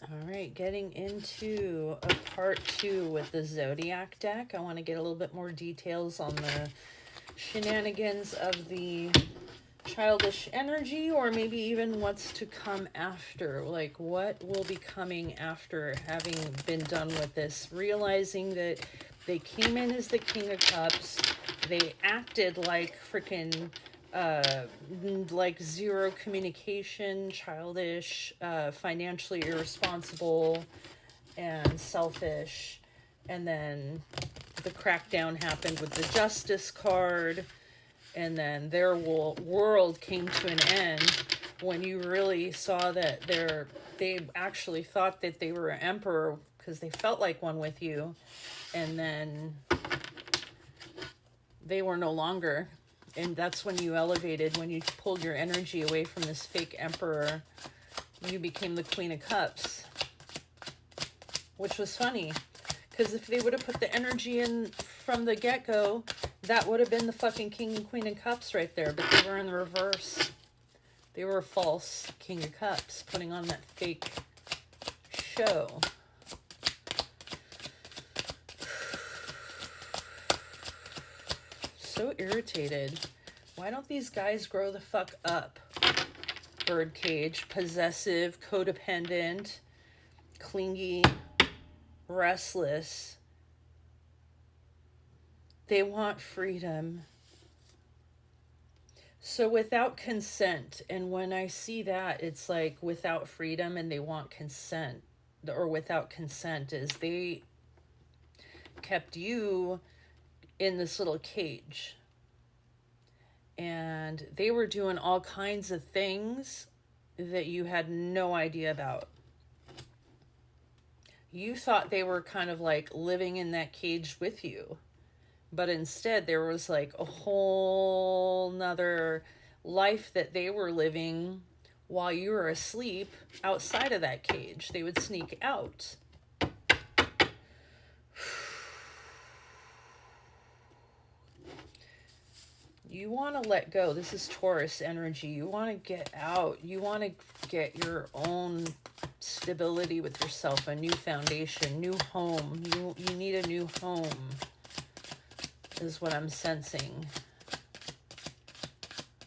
All right, getting into a part 2 with the Zodiac deck. I want to get a little bit more details on the shenanigans of the childish energy, or maybe even what's to come after. Like, what will be coming after having been done with this? Realizing that they came in as the King of Cups, they acted like freaking uh like zero communication, childish, financially irresponsible and selfish, and then the crackdown happened with the justice card, and then their world came to an end when you really saw that they actually thought that they were an emperor because they felt like one with you, and then they were no longer. And that's when you elevated, when you pulled your energy away from this fake emperor, you became the Queen of Cups, which was funny. Because if they would have put the energy in from the get-go, that would have been the fucking King and Queen of Cups right there. But they were in the reverse. They were a false King of Cups, putting on that fake show. So irritated. Why don't these guys grow the fuck up? Birdcage, possessive, codependent, clingy, restless. They want freedom. So without consent, and when I see that, it's like without freedom and they want consent, or without consent is they kept you in this little cage. And they were doing all kinds of things that you had no idea about. You thought they were kind of like living in that cage with you. But instead, there was like a whole nother life that they were living while you were asleep outside of that cage. They would sneak out. You want to let go. This is Taurus energy. You want to get out. You want to get your own stability with yourself, a new foundation, new home. You need a new home, is what I'm sensing.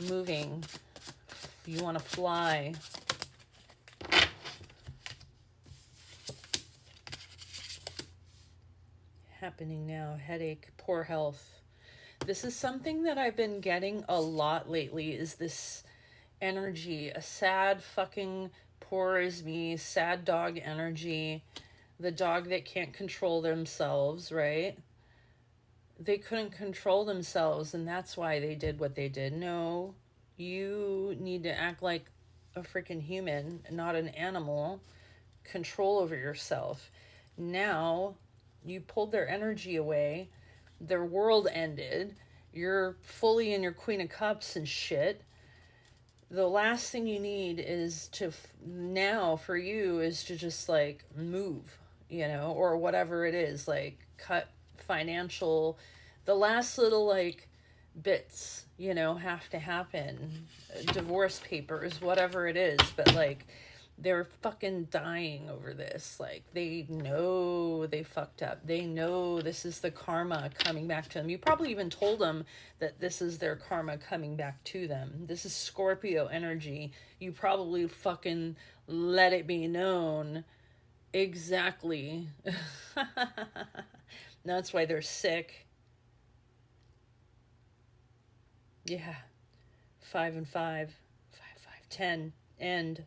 Moving. You want to fly. Happening now. Headache, poor health. This is something that I've been getting a lot lately, is this energy. A sad fucking poor is me, sad dog energy. The dog that can't control themselves, right? They couldn't control themselves, and that's why they did what they did. No, you need to act like a freaking human, not an animal. Control over yourself. Now, you pulled their energy away. Their world ended. You're fully in your Queen of Cups and shit. The last thing you need is to, now for you, is to just like move, or whatever it is, like cut financial, the last little like bits, have to happen. Divorce papers, whatever it is, but like they're fucking dying over this. Like, they know they fucked up. They know this is the karma coming back to them. You probably even told them that this is their karma coming back to them. This is Scorpio energy. You probably fucking let it be known exactly. That's why they're sick. Yeah. 5 and 5. 5, 5, 10. End.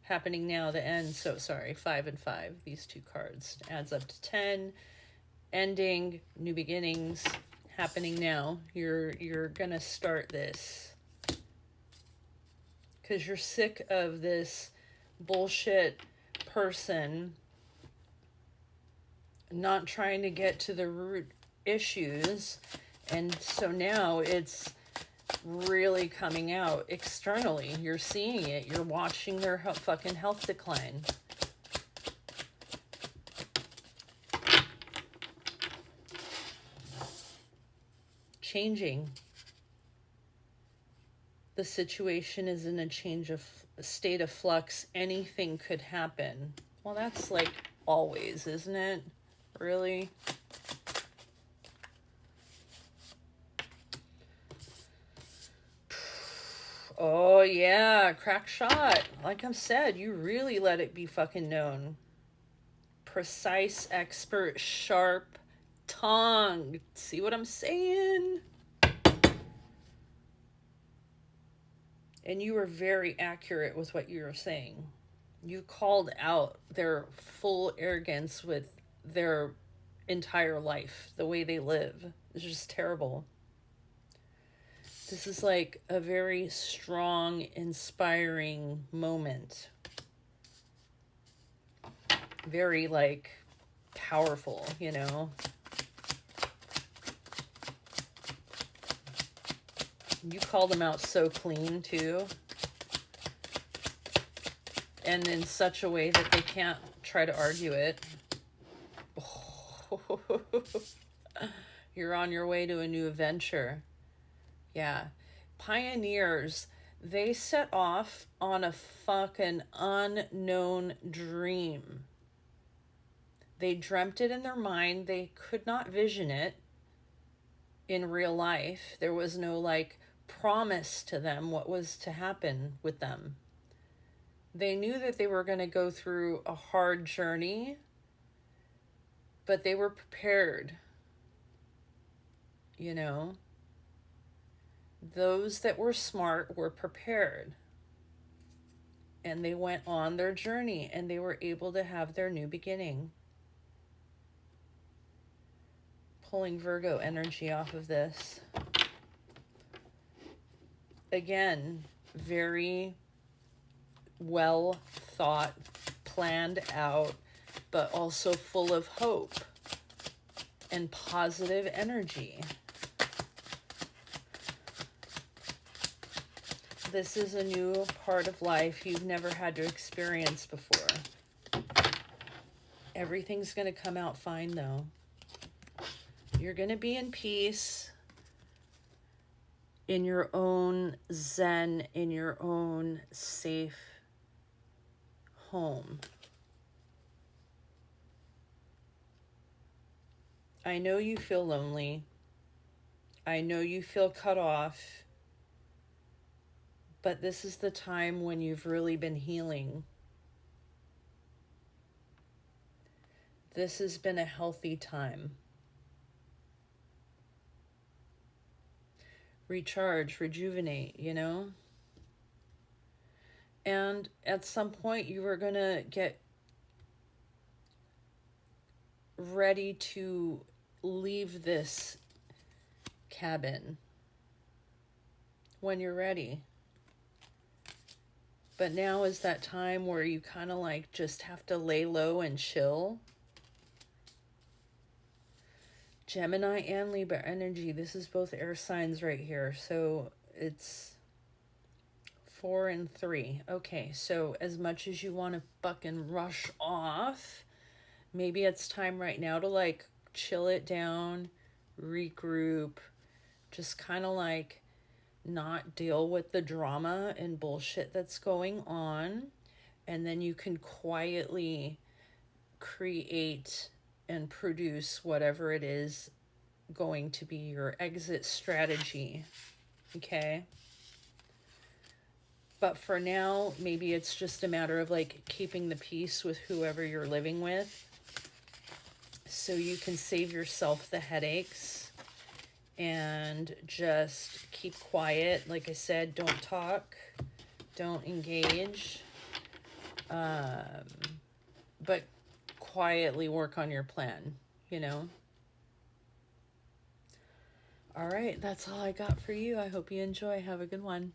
Happening now, the end. So sorry, 5 and 5. These two cards adds up to 10. Ending, new beginnings, happening now. You're gonna start this because you're sick of this bullshit person not trying to get to the root issues, and so now it's really coming out externally. You're seeing it. You're watching their fucking health decline. Changing. The situation is in a state of flux. Anything could happen. Well, that's like always, isn't it? Really? Oh, yeah, crack shot. Like I said, you really let it be fucking known. Precise, expert, sharp tongue. See what I'm saying? And you were very accurate with what you were saying. You called out their full arrogance with their entire life, the way they live. It's just terrible. This is like a very strong, inspiring moment. Very, like, powerful, you know? You called them out so clean, too. And in such a way that they can't try to argue it. You're on your way to a new adventure. Yeah. Pioneers, they set off on a fucking unknown dream. They dreamt it in their mind. They could not vision it in real life. There was no, like, promise to them what was to happen with them. They knew that they were going to go through a hard journey, but they were prepared. You know? Those that were smart were prepared. And they went on their journey and they were able to have their new beginning. Pulling Virgo energy off of this. Again, very well thought, planned out, but also full of hope and positive energy. This is a new part of life you've never had to experience before. Everything's going to come out fine, though. You're going to be in peace, in your own zen, in your own safe home. I know you feel lonely. I know you feel cut off. But this is the time when you've really been healing. This has been a healthy time. Recharge, rejuvenate, you know? And at some point you are going to get ready to leave this cabin when you're ready. But now is that time where you kind of like just have to lay low and chill. Gemini and Libra energy. This is both air signs right here. So it's 4 and 3. Okay, so as much as you want to fucking rush off, maybe it's time right now to like chill it down, regroup, just kind of like not deal with the drama and bullshit that's going on. And then you can quietly create and produce whatever it is going to be your exit strategy. Okay? But for now, maybe it's just a matter of like keeping the peace with whoever you're living with so you can save yourself the headaches and just keep quiet. Like I said, don't talk, don't engage, but quietly work on your plan, you know? All right, that's all I got for you. I hope you enjoy. Have a good one.